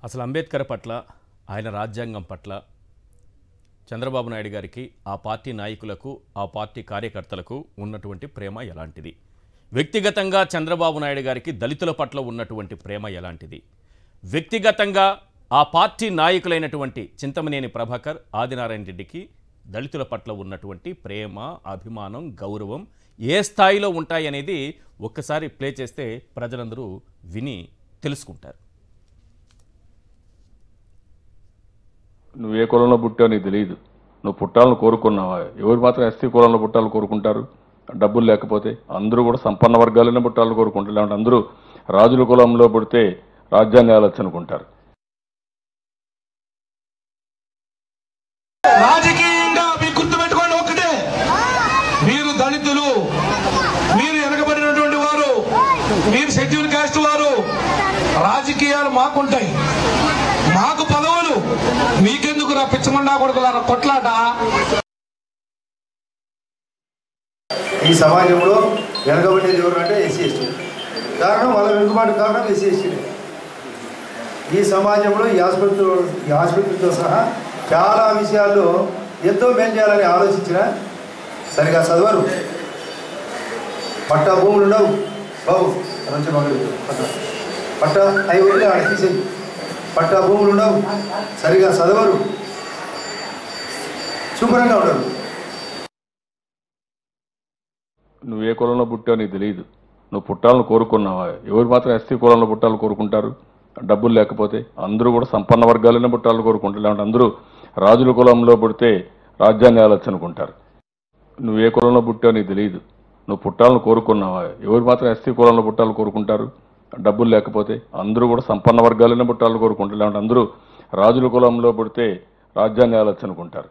అసలు అంబేద్కర్ పట్ల ఆయన రాజ్యాంగం పట్ల చంద్రబాబు నాయుడు గారికి ఆ పార్టీ నాయకులకు ఆ పార్టీ కార్యకర్తలకు ఉన్నటువంటి ప్రేమ ఎలాంటిది? వ్యక్తిగతంగా చంద్రబాబు నాయుడు గారికి దళితుల పట్ల ఉన్నటువంటి ప్రేమ ఎలాంటిది? వ్యక్తిగతంగా ఆ పార్టీ నాయకులైనటువంటి చింతమనేని ప్రభాకర్, ఆదినారాయణ రెడ్డికి దళితుల పట్ల ఉన్నటువంటి ప్రేమ, అభిమానం, గౌరవం ఏ స్థాయిలో ఉంటాయనేది ఒక్కసారి ప్లే చేస్తే ప్రజలందరూ విని తెలుసుకుంటారు. నువ్వు ఏ కులంలో పుట్టావు నీకు తెలియదు. నువ్వు పుట్టాలను కోరుకున్నావా? ఎవరు మాత్రం ఎస్సీ కులంలో పుట్టాలని కోరుకుంటారు? డబ్బులు లేకపోతే అందరూ కూడా సంపన్న వర్గాలనే పుట్టాలని కోరుకుంటారు. లేదంటే అందరూ రాజుల కులంలో పుడితే రాజ్యాంగాలు అనుకుంటారు. రాజకీయంగా మీరు గుర్తుపెట్టుకోండి ఒకటే, మీరు దళితులు, మీరు వెనకబడినటువంటి వారు, మీరు షెడ్యూల్ కాస్ట్ వారు, రాజకీయాలు మాకుంటాయి, మాకు పదవులు, మీకెందుకు రా పిచ్చమండా కొడుకులారా కొట్లాట. ఈ సమాజంలో వెనకబడేది ఎవరంటే ఎస్సీ ఎస్టీ. కారణం వాళ్ళ వెనుకబాటు కారణం ఎస్సీ ఎస్టీ. ఈ సమాజంలో ఈ ఆసుపత్రితో సహా చాలా విషయాల్లో ఎంతో మేలు చేయాలని ఆలోచించిన సరిగా చదవరు. పట్టా భూములు ఉండవు బాబు, మంచి మగడు పట్టా అవి ఉంటే ఆడ తీసేయి. పట్టా భూములు ఉండవు, సరిగా చదవరు, శుభ్రంగా ఉండరు. నువ్వు ఏ కులంలో పుట్టావు నీకు తెలియదు. నువ్వు పుట్టాలను కోరుకున్నావా? ఎవరు మాత్రం ఎస్సీ కులంలో పుట్టాలని కోరుకుంటారు? డబ్బులు లేకపోతే అందరూ కూడా సంపన్న వర్గాలనే పుట్టాలని కోరుకుంటారు. లేదంటే అందరూ రాజుల కులంలో పుడితే రాజ్యాంగాలు అనుకుంటారు. నువ్వు ఏ కులంలో పుట్టావు నీకు తెలియదు. నువ్వు పుట్టాలను కోరుకున్నావా? ఎవరు మాత్రం ఎస్సీ కులంలో పుట్టాలని కోరుకుంటారు? డబ్బులు లేకపోతే అందరూ కూడా సంపన్న వర్గాలనే పుట్టాలని కోరుకుంటారు. లేదంటే అందరూ రాజుల కులంలో పుడితే రాజ్యాంగాలు అనుకుంటారు.